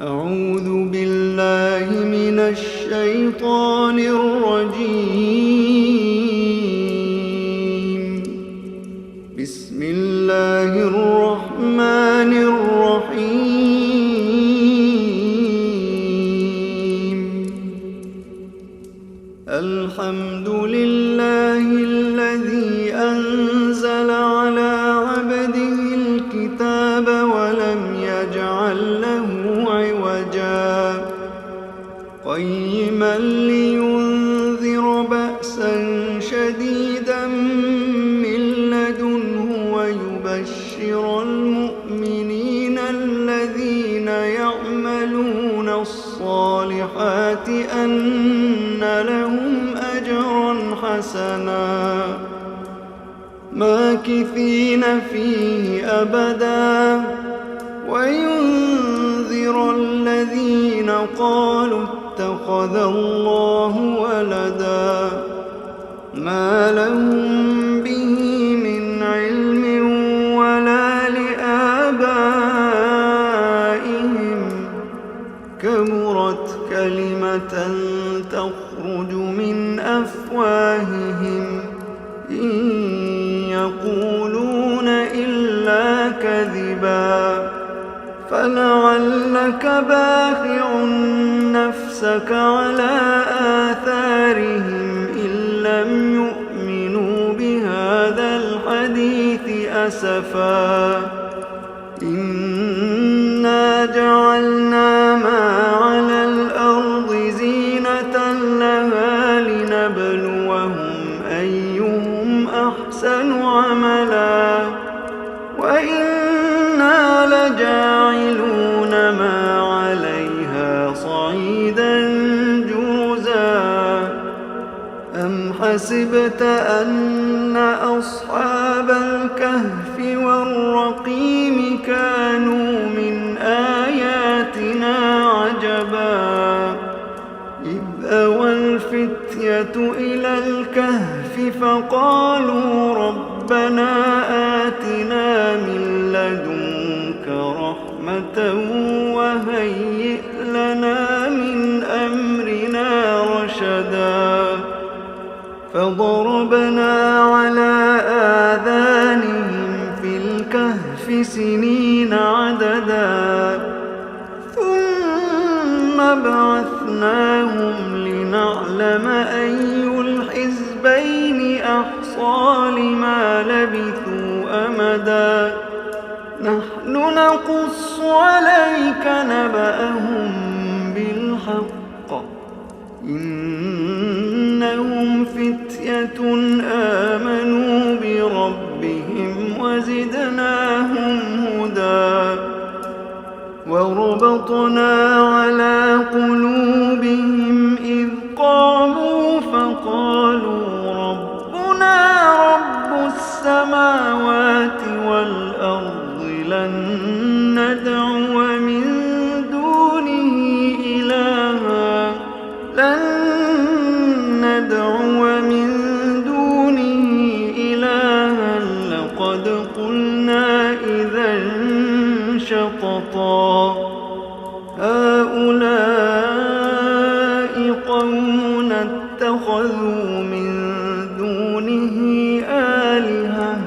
أعوذ بالله من الشيطان الرجيم. بسم الله الرحمن الرحيم. الحمد لله الذي أنزل على عبده الكتاب ولم يجعل له عوجا قيما لينذر بأسا شديدا من لدنه ويبشر المؤمنين الذين يعملون الصالحات أن لهم أجرا حسنا ماكثين فيه أبدا وينذر الذين قالوا اتخذ الله ولدا ما لهم به من علم ولا لآبائهم كبرت كلمة تخرج من أفواههم إن يقولون إلا كذبا فلعلك باخع نفسك على آثارهم إن لم يؤمنوا بهذا الحديث أسفا إنا جعلنا ما على الأرض زينة لها لنبلوهم أيهم أحسن عملا وإنا لجاعلون ما عليها صعيدا جرزا أم حسبت أن أصحاب الكهف والرقيم كانوا من آياتنا عجبا إذ أوى الفتية إلى الكهف فقالوا ربنا آتنا من لدنك رحمة وهيئ لنا من أمرنا رشدا فضربنا على آذانهم في الكهف سنين عددا ثم بعثناهم لنعلم أي الحزبين أحصى لما لبثوا أمدا نحن نقص عليك نبأهم بالحق إنهم فتية آمنوا بربهم وزدناهم هدى وربطنا على قلوبهم إذ قاموا فقالوا ربنا رب السماوات والأرض لن ندعو من دونه إلها لقد قلنا إذا شططا هؤلاء قوم اتخذوا من دونه آلهة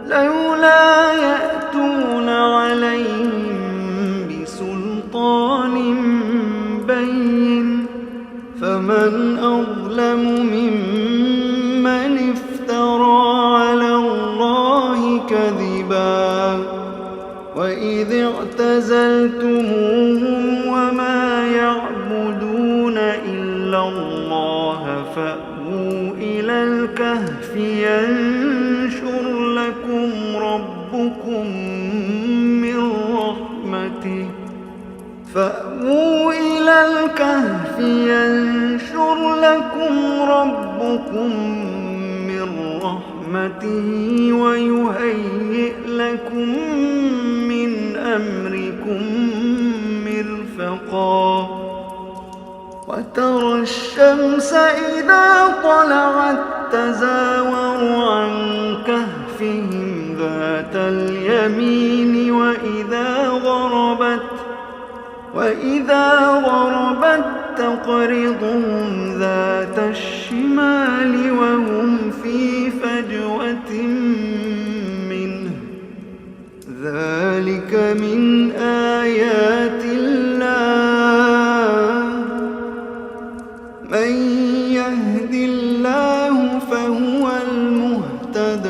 لولا يأتون عليهم بسلطان بين فمن أظلم ممن افترى على الله كذبا وإذ اعتزلتموهم وما يعبدون إلا الله فأووا إلى الكهف ينشر لكم ربكم من رحمته ويهيئ لكم من أمركم مرفقا وترى الشمس إذا طلعت تزاور عن كهفهم ذات اليمين وإذا غربت وإذا غربت تقرضهم ذات الشمال وهم في فجوة منه ذلك من آيات الله من يهد الله فهو المهتد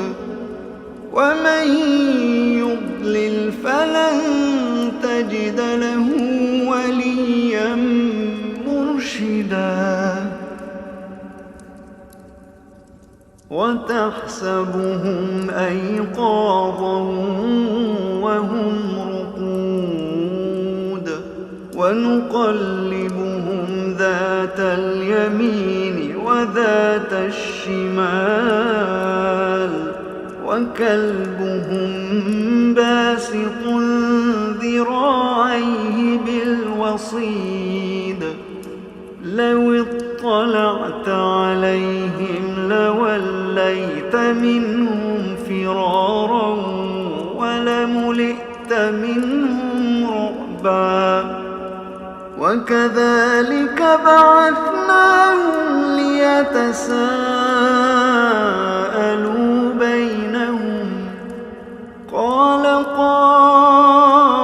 ومن يضلل فلن تجد له وليا مرشدا وتحسبهم أيقاظا وهم رقود ونقلبهم ذات اليمين وذات الشمال وكلبهم باسط ذراعيه بالوصيد لو اطلعت عليهم لوليت منهم فرارا ولملئت منهم رعبا وكذلك بعثناهم ليتساءلوا بينهم قال قائل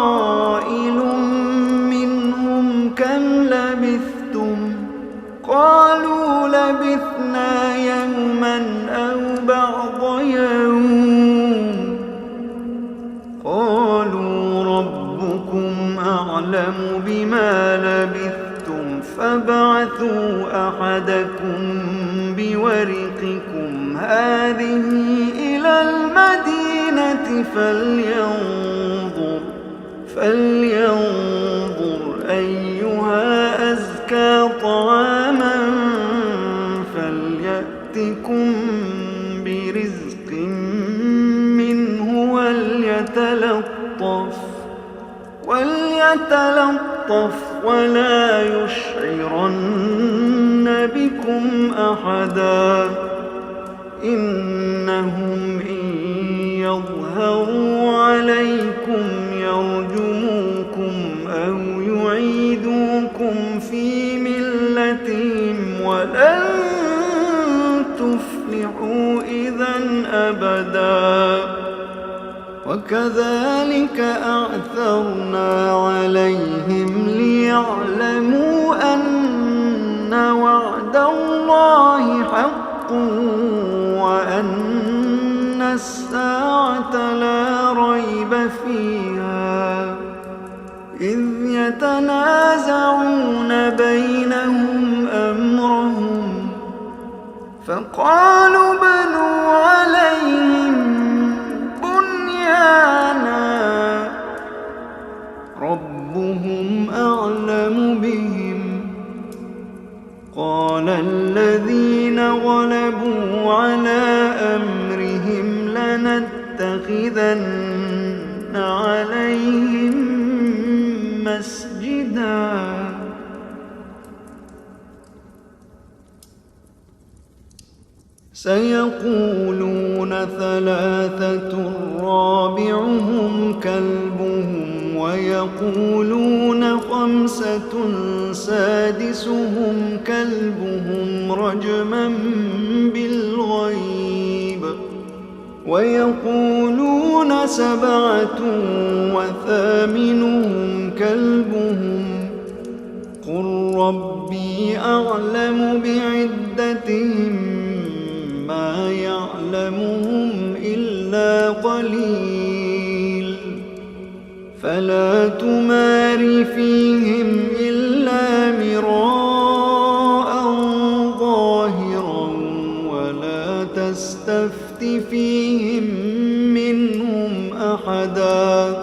منهم كم لبثتم قالوا لبثنا يوما أو بعض يوم قالوا ربكم أعلم بما لبثتم فابعثوا أحدكم بورقكم هذه إلى المدينة فلينظر أيها أزكى طعاما فليأتكم برزق منه وليتلطف ولا يشعرن بكم أحدا إنهم إن يظهروا عليكم يرجموكم أو يعيدوكم في ملتهم ولن تفلحوا إذا أبدا وكذلك أعثرنا عليهم ليعلموا أن وعد الله حق وأن الساعة لا ريب فيها إذ يتنازعون بينهم أمرهم فقالوا بنوا عليهم بنيانا ربهم أعلم بهم قال الذين غلبوا على أمرهم لنتخذن عليهم مسجدا سيقولون ثلاثة رابعهم كلبهم ويقولون خمسة سادسهم كلبهم رجما بالغيب ويقولون سبعة وثامنهم كلبهم قل ربي أعلم بعدتهم ما يعلمهم إلا قليل فلا تمار فيهم إلا مراء ظاهرا ولا تستفت فيهم منهم أحدا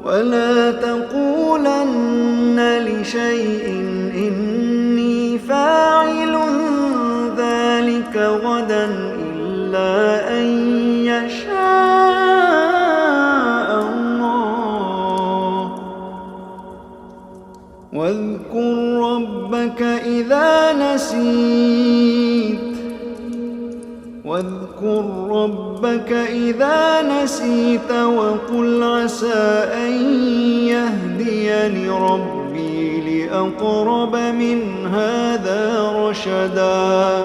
ولا تقولن لشيء إني فاعل ذلك غدا إلا أن يشاء الله واذكر ربك إذا نسيت وقل عسى أن يهديني يهديني ربي لأقرب من هذا رشدا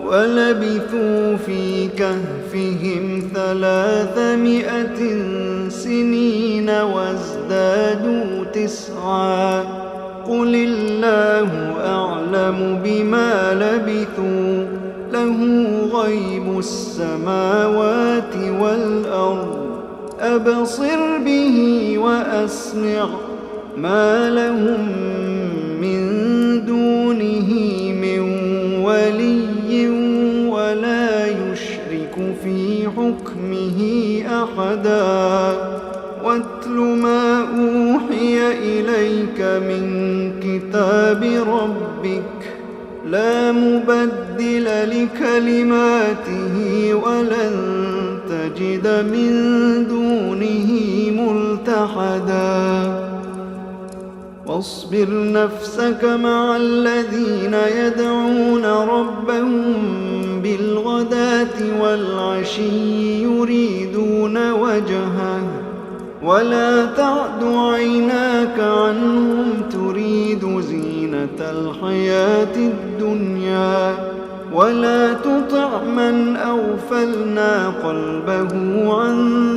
ولبثوا في كهفهم 300 سنين وازدادوا 9 قل الله أعلم بما لبثوا له غيب السماوات والأرض أبصر به وأسمع ما لهم من دونه من ولي ولا يشرك في حكمه أحدا واتل ما أوحي إليك من كتاب ربك لا مبدل لكلماته ولن تجد من دونه ملتحدا واصبر نفسك مع الذين يدعون ربهم بالغداة والعشي يريدون وجهه ولا تعد عيناك عنهم تريد زينة الحياة الدنيا ولا تطع من أغفلنا قلبه عن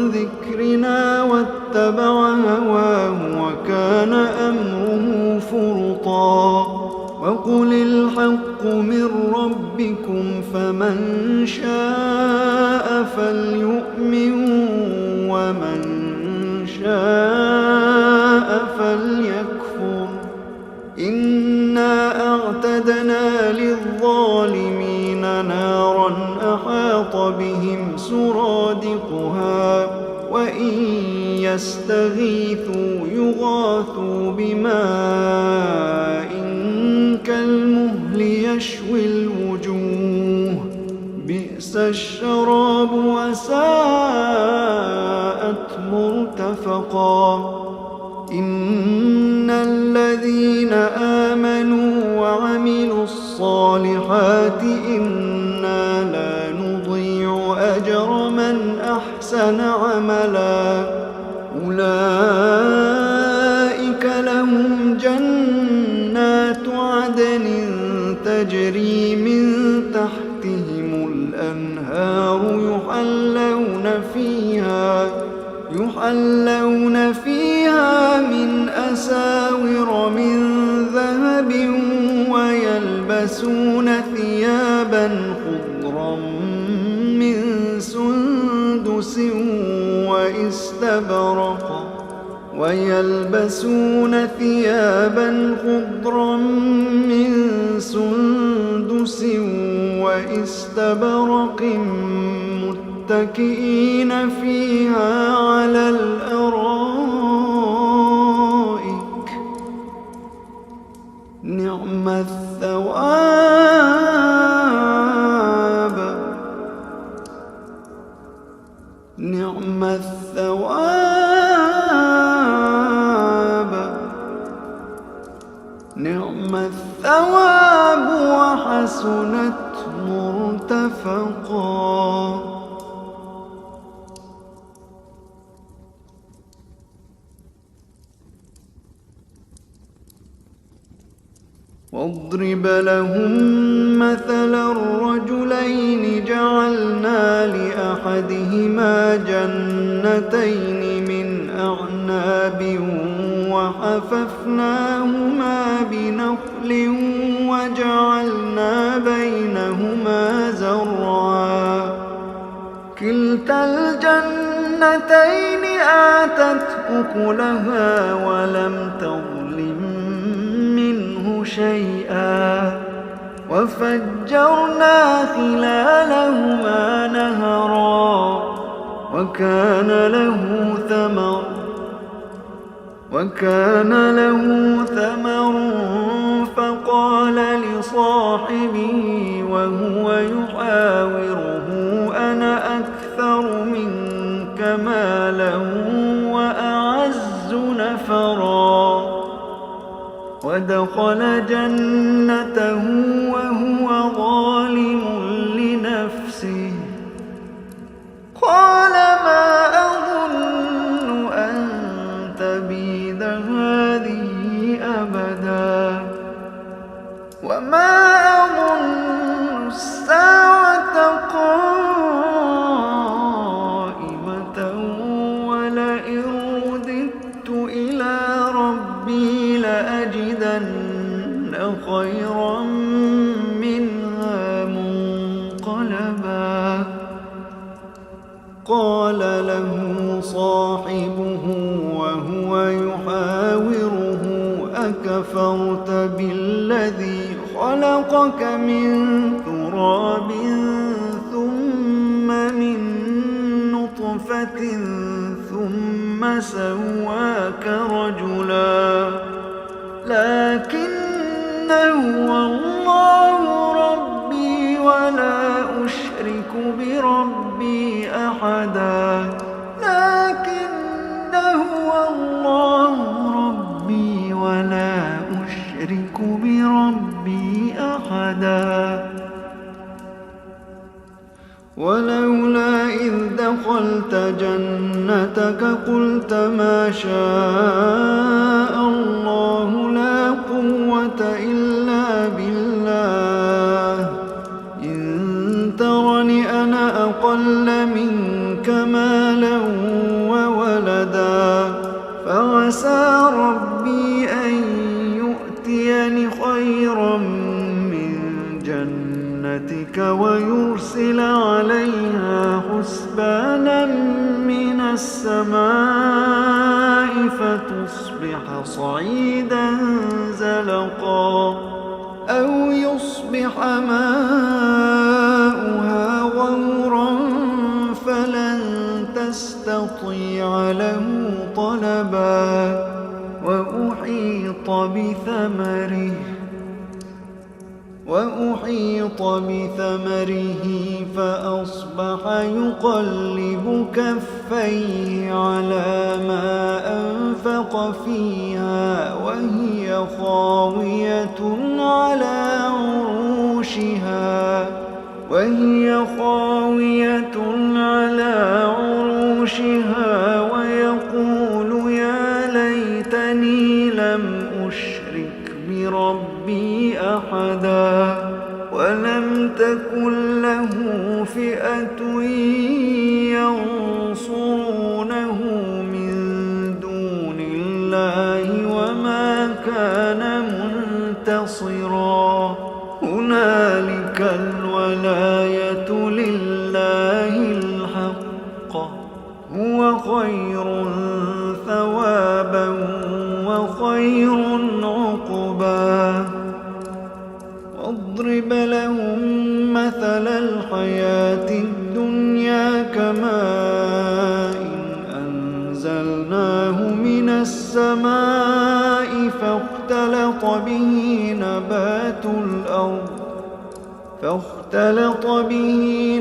ذكرنا واتبع هواه وكان أمره فرطا وقل الحق من ربكم فمن شاء فليؤمن ومن شاء فليكفر إنا أعتدنا للظالمين نارا أحاط بهم سرادقها وإن يستغيثوا يغاثوا بماء كالمهل يشوي الوجوه بئس الشراب وساءت مرتفقا إن الذين آمنوا وعملوا الصالحات إنا لا نضيع أجر من أحسن عملا أولئك لهم جنات عدن تجري من تحتهم الأنهار يحلون فيها من أساور من ذهب ويلبسون ثيابا خضرا من سندس واستبرق متكئين فيها على الأرائك نعم الثواب وحسنت مرتفقا واضرب لهم مثلا الرجلين جعلنا لأحدهما جنتين من أعناب وحففناهما بنخل وجعلنا بينهما زرعا كلتا الجنتين آتت أكلها ولم تظلم منه شيئا وفجرنا خلالهما نهرا وكان له ثمر فقال لصاحبه وهو يحاوره أنا أكثر منك مالا وأعز نفرا ودخل جنته وهو ظالم لنفسه قال ما أظن أن تبيد هذه وما أظن الساعة قائمة ولئن رددت إلى ربي لأجدن خيرا منها منقلبا. قال له صاحبه وهو يحاوره أكفرت بالذي خلقك من تراب ثم من نطفة ثم سواك رجلا لكن هو الله ربي ولا أشرك بربي أحدا لكن هو الله ربي ولا أشرك بربي أحدا. ولولا إذ دخلت جنتك قلت ما شاء الله لا قوة إلا بالله إن ترني أنا أقل منك مالا وولدا فعسى ربي أن يؤتيني خيرا من جنتك ويرسل عليها حسبانا من السماء فتصبح صعيدا زلقا أو يصبح ماؤها غورا فلن تستطيع له طلبا. وأحيط بثمره فأصبح يقلب كفيه على ما أنفق فيها وهي خاوية على عروشها ويقول يا ليتني لم أشرك بربي أحدا ولم تكن له فئة ينصرونه من دون الله وما كان منتصرا. هنالك الولاية لله الحق هو خير ثوابا وخير عقبا. واضرب لهم مثل الحياة الدنيا كماء أنزلناه من السماء فاختلط به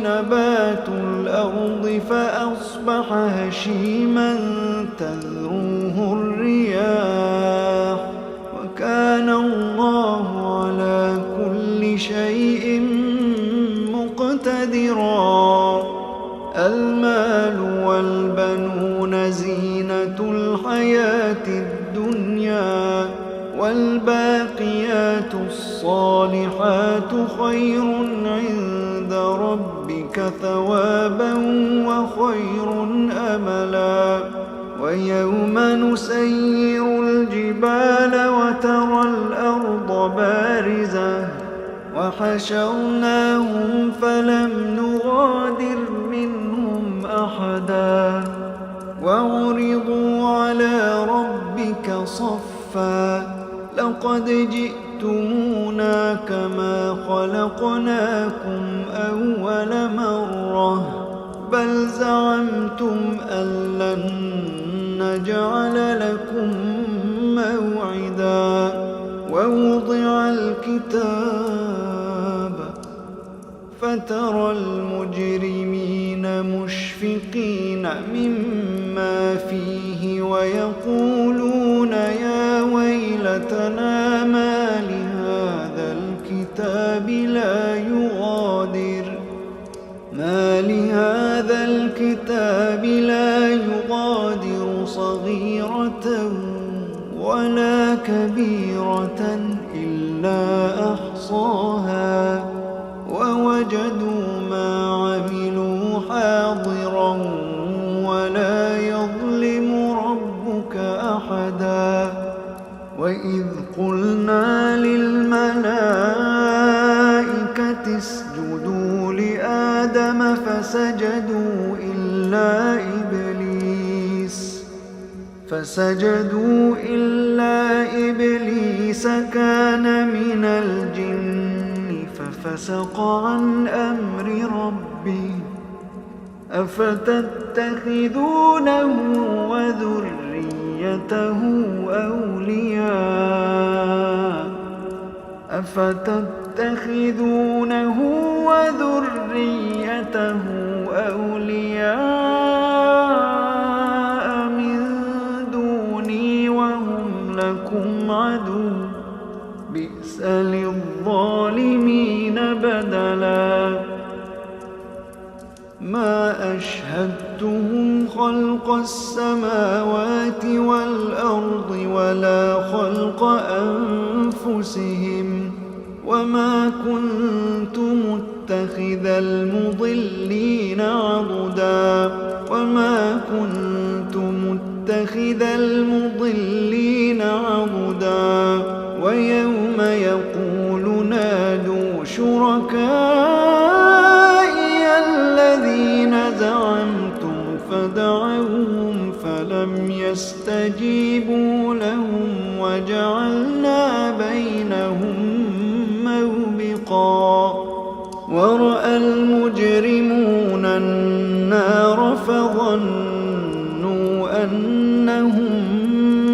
نبات الأرض فأصبح هشيما تذروه الرياح وكان الله على كل شيء مقتدرا. المال والبنون زينة الحياة الدنيا والباقيات الصالحات خير عند ربك ثوابا وخير أملا. ويوم نسير الجبال وترى الأرض بارزة وحشرناهم فلم نغادر منهم أحدا وعرضوا على ربك صفا لقد جئتمونا كما خلقناكم أول مرة بل زعمتم أن لن نجعل لكم موعدا. ووضع الكتاب فترى المجرمين مشفقين مما فيه ويقولون يا ويلتنا ما لهذا الكتاب لا يغادر صغيرة ولا ولا كبيرة إلا أحصاها ووجدوا ما عملوا حاضرا ولا يظلم ربك أحدا وإذ قلنا للملائكة اسجدوا لآدم فسجدوا إلا إبليس كان من الجن ففسق عن أمر ربه أفتتخذونه وذريته أولياء من دوني وهم لكم عدو بئس للظالمين بدلا ما أشهدتهم خلق السماوات والأرض ولا خلق أنفسهم وما كنت متخذ المضلين عضدا ويوم يقول نادوا شركائي الذين زعمتم فدعوهم فلم يستجيبوا لهم وجعلنا بينهم موبقا ورأى المجرمون النار فظنوا أنهم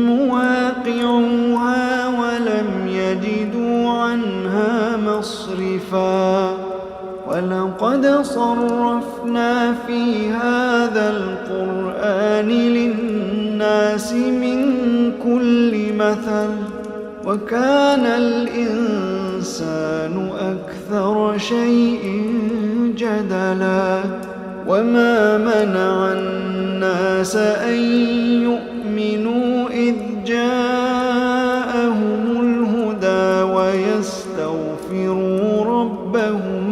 مواقعوها ولم يجدوا عنها مصرفا ولقد صرفنا في هذا القرآن للناس من كل مثل وكان الإنسان أكثر شيء جدلا وما منع الناس أن يؤمنوا إذ جاءهم الهدى ويستغفروا ربهم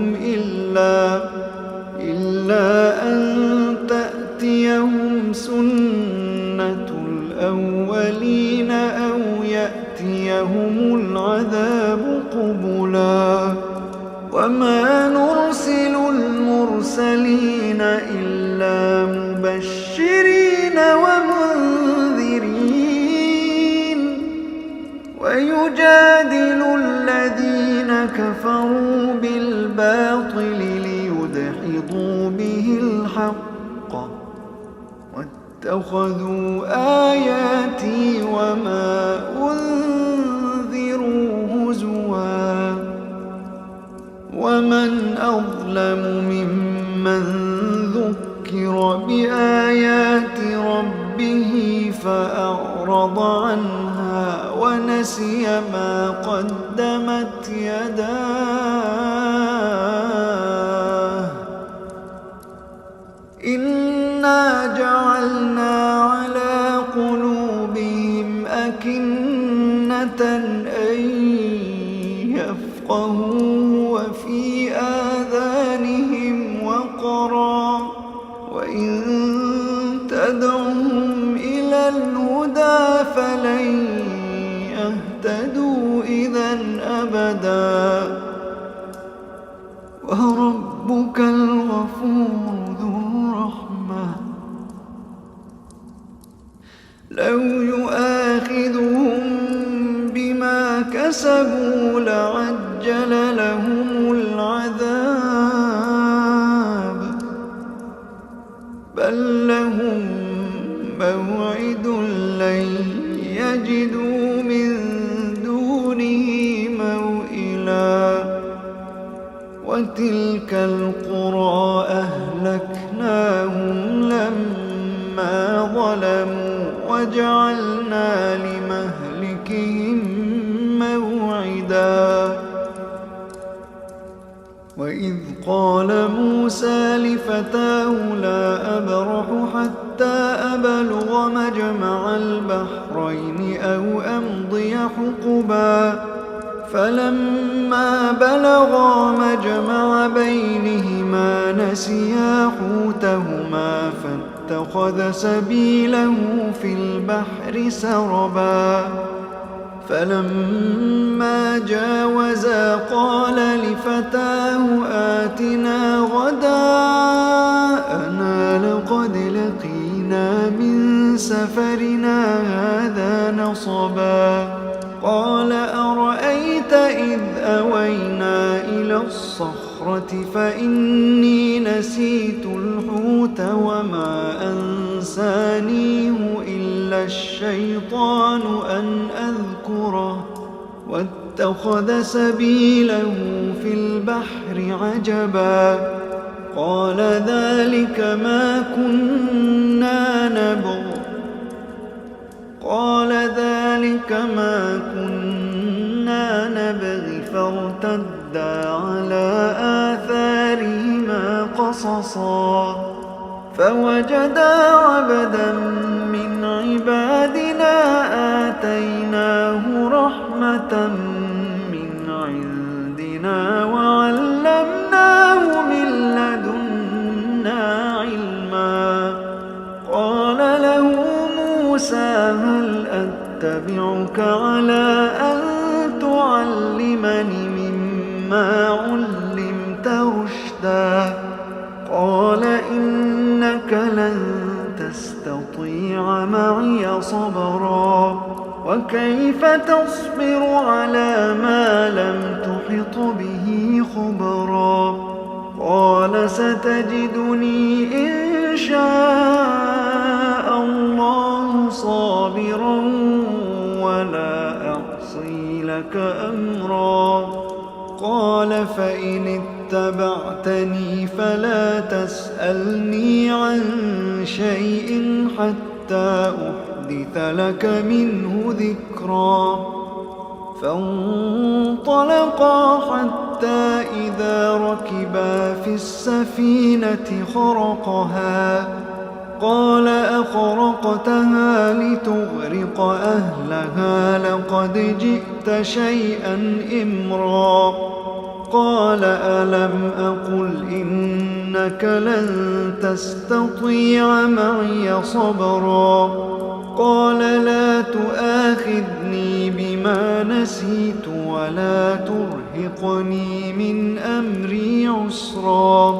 إلا أن تأتيهم سنة الأولين أو يأتيهم العذاب قبلا وما نرسل المرسلين إلا مبشرين ومنذرين ويجادل الذين كفروا بالباطل ليدحضوا به الحق واتخذوا آياتي وما أنذروا هزوا ومن أظلم ممن ذكر بآيات ربه فأعرض عنها ونسي ما قدمت يداه إنا جعلنا على قلوبهم أكنة أن يفقهوا وفي آذانهم وقرا وإن تدعهم إلى الهدى فلن يهتدوا إذا أبدا وربك الغفور ذو الرحمة لو يؤاخذهم بما كسبوا لعجل لهم العذاب بل لهم موعد لن يجدوا من دونه موئلا وتلك القرى أهلكناهم لما ظلموا وجعلنا لمهلكهم موعدا وإذ قال موسى لفتاه لا أبرح حتى حتى أبلغ مجمع البحرين أو أمضي حقبا فلما بلغا مجمع بينهما نسيا حوتهما فاتخذ سبيله في البحر سربا فلما جاوزا قال لفتاه آتنا غداءنا لقد لقينا من سفرنا هذا نصبا قال أرأيت إذ أوينا إلى الصخرة فإني نسيت الحوت وما أنسانيه إلا الشيطان أن أذكره واتخذ سبيله في البحر عجبا قال ذلك ما كنا نبغ فارتدا على آثارهما قصصا فوجدا عبدا من عبادنا آتيناه رحمة من عندنا وعلمناه من لدنا علما قال له موسى هل أتبعك على أن تعلمني مما علمت رشدا قال إنك لن تستطيع معي صبرا وكيف تصبر على ما لم تحط به خبرا قال ستجدني إن شاء الله صابرا ولا أعصي لك أمرا قال فإن اتبعتني فلا تسألني عن شيء حتى أحدث لك منه ذكرا فانطلقا حتى إذا ركبا في السفينة خرقها قال أخرقتها لتغرق أهلها لقد جئت شيئا إمرا قال ألم أقل إنك لن تستطيع معي صبرا قال لا تؤاخذني بما نسيت ولا ترهقني من أمري عسرا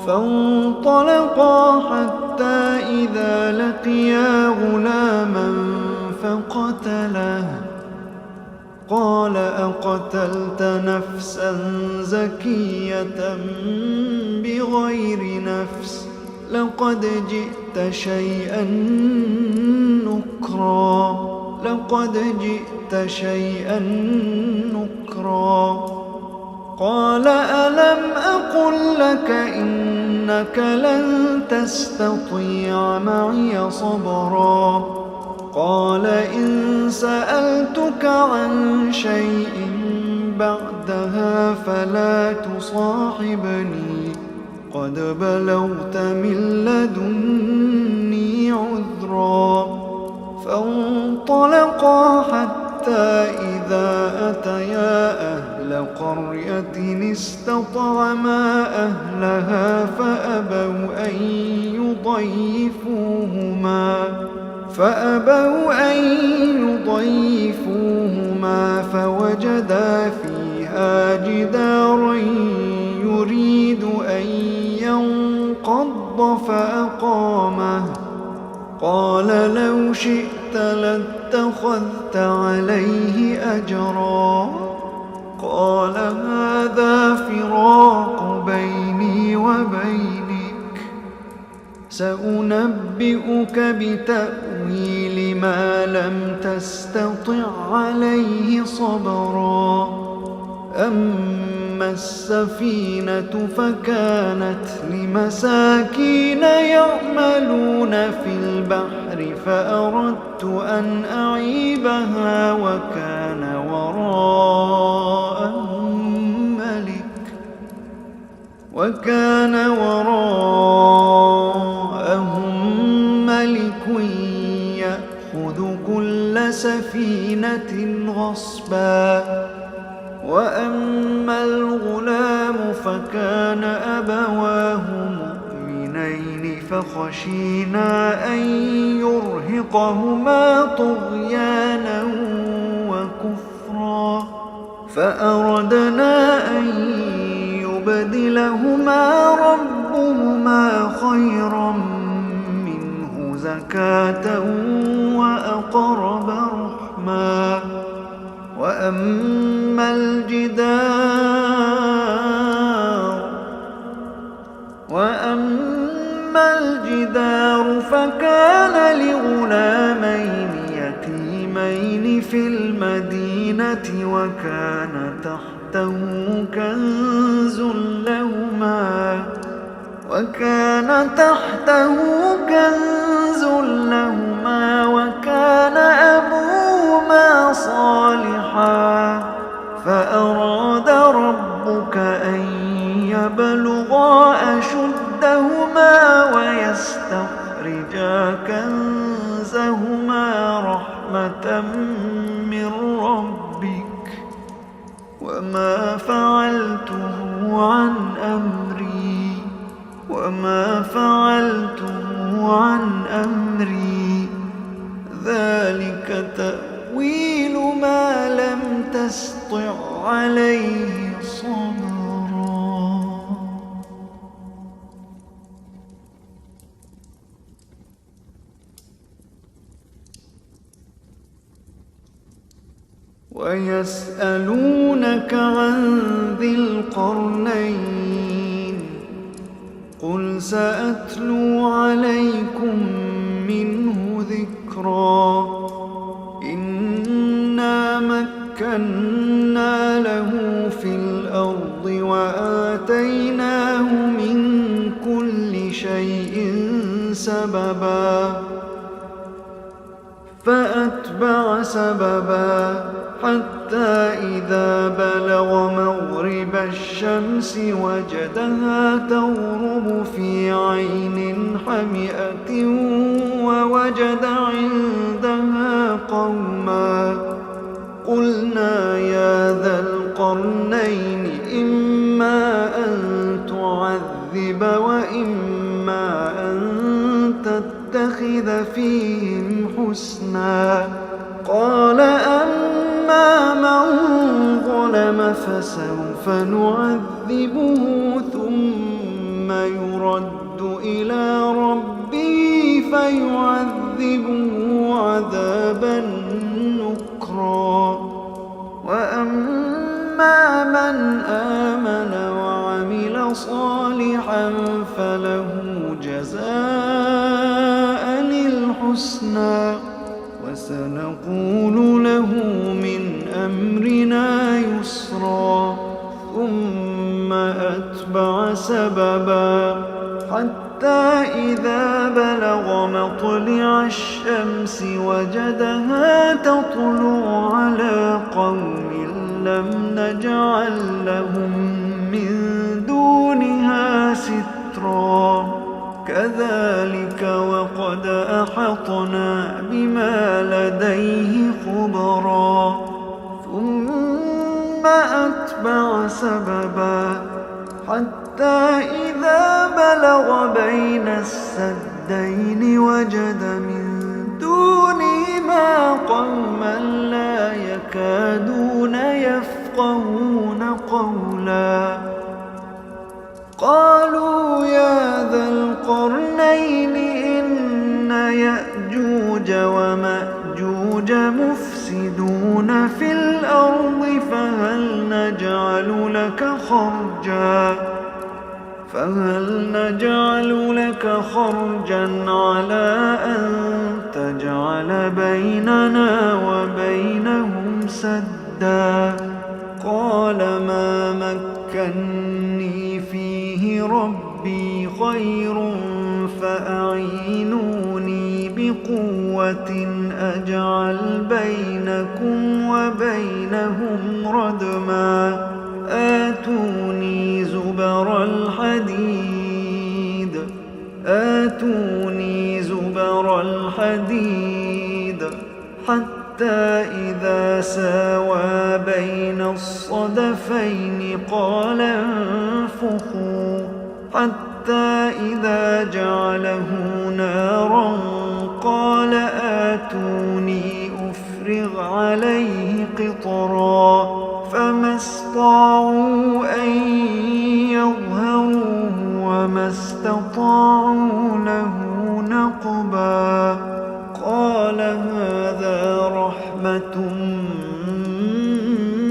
فانطلقا حتى إذا لقيا غلاما فقتله قال أقتلت نفسا زكية بغير نفس لقد جئت شيئا نكرا قال ألم أقل لك إنك لن تستطيع معي صبرا قال إن سألتك عن شيء بعدها فلا تصاحبني قد بلغت من لدني عذرا فانطلقا حتى إذا أتيا أهل قرية استطعما أهلها فأبوا أن يضيفوهما فوجدا فيها جدارا يريد أن ينقض فأقامه قال لو شئت لاتخذت عليه أجرا قال هذا فراق بيني وبينك سأنبئك بتأويل ما لم تستطع عليه صبرا أما السفينة فكانت لمساكين يعملون في البحر فأردت أن أعيبها وكان وراءهم سفينة غصبا. وأما الغلام فكان أبواه مؤمنين فخشينا أن يرهقهما طغيانا وكفرا، فأردنا أن يبدلهما ربهما خيرا منه زكاة وأقرب رحما. وأما الجدار فكان لغلامين يتيمين في المدينة وكان تحته كنز لهما وكان أبوهما صالحا، فأراد ربك أن يبلغا أشدهما ويستخرجا كنزهما رحمة من ربك، وما فعلته عن أمري ذلك تأويل ما لم تسطع عليه صبرا. ويسألونك عن ذي القرنين قل سأتلو عليكم منه ذكرا. إنا مكنا له في الأرض وآتيناه من كل شيء سببا، فأتبع سببا حتى إذا بلغ مغرب الشمس وجدها تغرب في عين حمئة ووجد عندها قوما. قلنا يا ذا القرنين إما أن تعذب وإما أن تتخذ فيهم حسنا. قال أما من ظلم فسوف نعذبه ثم يرد إلى ربه فيعذبه عذابا نكرا. وأما من آمن وعمل صالحا فله جزاء الحسنى وسنقول له من أمرنا يسرا. ثم أتبع سببا حتى إذا بلغ مطلع الشمس وجدها تطلع على قوم لم نجعل لهم من دونها سترا. كذلك وقد أحطنا بما لديه خبرا. ثم أتبع سببا حتى إذا بلغ بين السدين وجد من دونهما قوما لا يكادون يفقهون قولا. قالوا يا ذا القرنين إن يأجوج ومأجوج مفسدون في الأرض فهل نجعل لك خرجا على أن تجعل بيننا وبينهم سدا. قال ما مكني فيه ربي خير فأعينوني بقوة أجعل بينكم وبينهم ردما. آتوني زبر الحديد حتى إذا ساوى بين الصدفين قال انفخوا حتى إذا جعله نارا قال آتوني أفرغ عليه قطرا فما استطاعوا أن يظهروه وما استطاعوا له نقبا قال هذا رحمة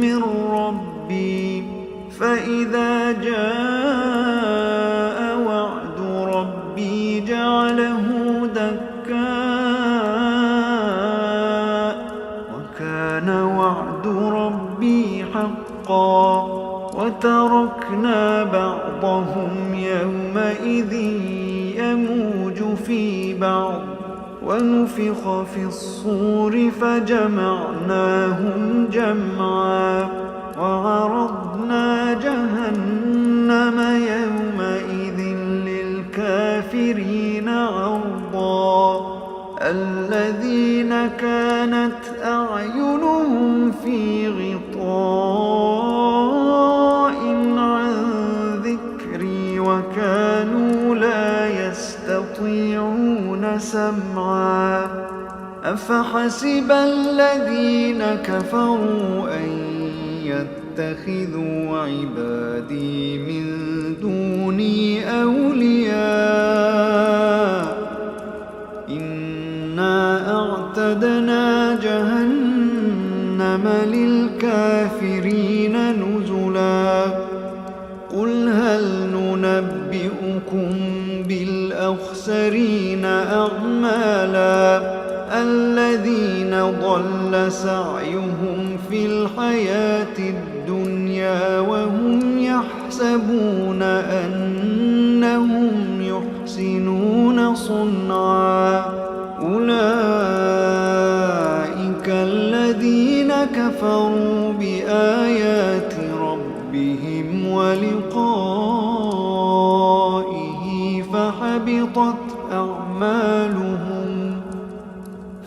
من ربي فإذا جاء وعد ربي جعله دكاء وكان وعد ربي حقا وتركنا بعضهم يومئذ يموج في بعض ونفخ في الصور فجمعناهم جمعا وعرضنا جهنم يومئذ للكافرين عرضا الذين كانت أعينهم في غطاء عن ذكري وكانوا لا يستطيعون سمعا أفحسب الذين كفروا أن يتخذوا عبادي من دوني أولياء إنا أعتدنا جهنم للكافرين نزلا قل هل ننبئكم بالأخسرين أعمالا الذين ضل سعيهم في الحياة الدنيا وهم يحسبون أنهم يحسنون صنعا أولئك الذين كفروا بآيات ربهم ولقائه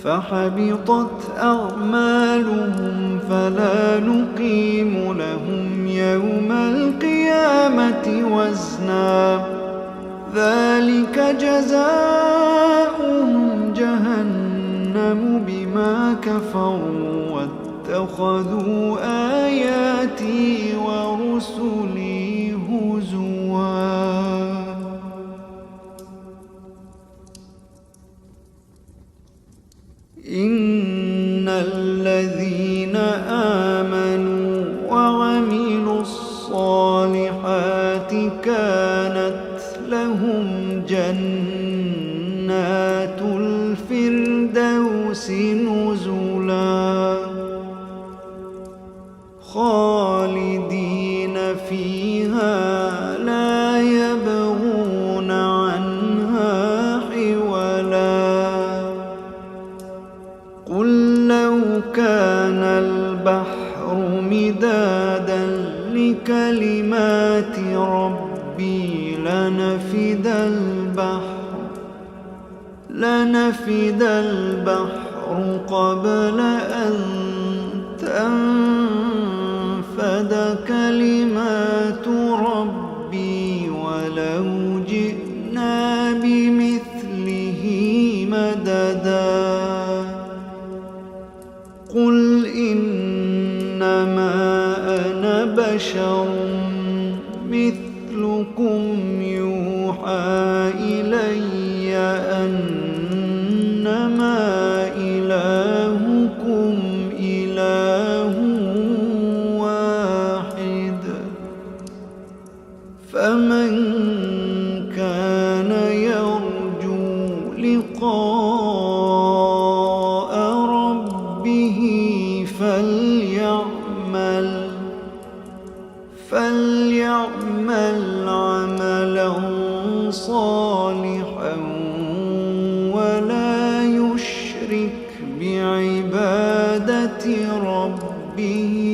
فحبطت أعمالهم فلا نقيم لهم يوم القيامة وزنا ذلك جزاؤهم جهنم بما كفروا واتخذوا آياتي ورسلي هزوا. إن الذين آمنوا وعملوا الصالحات كانت لهم جنات الفردوس نزلا خالدين فيها لا يبغون عنها حولا قل لو كان البحر مدادا لكلمات ربي لنفد البحر قبل أن تنفد كلمات ربي ولو جئنا بمثله مددا قل إنما أنا بشر مثلكم يوحى إلي أنما إلهكم إله واحد فمن كان يرجو لقاء ربه فليعمل عملا صالحا ولا يشرك بعبادة ربه